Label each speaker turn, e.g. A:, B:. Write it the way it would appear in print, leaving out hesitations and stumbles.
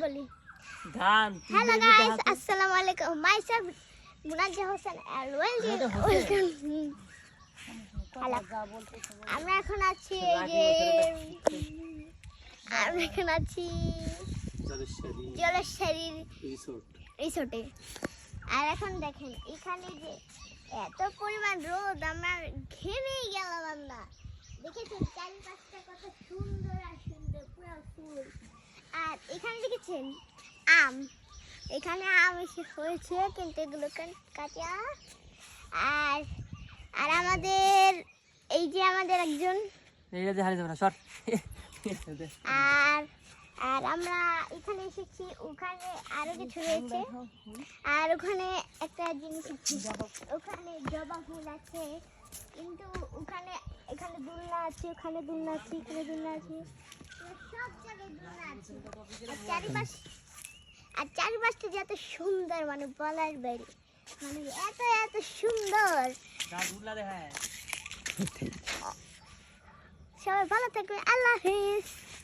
A: বলি
B: ধান
A: hello guys আসসালামু আলাইকুম মাইসেলফ মুনাজ্জা হোসেন এন্ড ওয়েলকাম আমরা এখন আছি জলেশ্বরী রিসোর্টে আর এখন দেখেন এখানে যে এত পরিমাণ রোদ আমরা ঘেমেই গেলাম আমরা দেখেছেন চারিপাশটা কত সুন্দর আর সুন্দর পুরো ফুল আর এখানে দেখেছেন আম এখানে আম হয়েছে কিন্তু এগুলো কাঁচা আর আর আমাদের এই যে আমাদের একজন আর আর আমরা এখানে এসেছি ওখানে আরো কিছু রয়েছে আর ওখানে একটা জিনিস আছে ওখানে জবা ফুল আছে কিন্তু ওখানে এখানে দুলনা আছে ওখানে দুলনা আছে এখানে দুলনা আছে সব জায়গায় দুলনা আছে আর চারিপাশটা যত সুন্দর মানে বলার বাইরে মানে এত এত সুন্দর সবাই ভালো থাকবে আল্লাহ হাফেজ।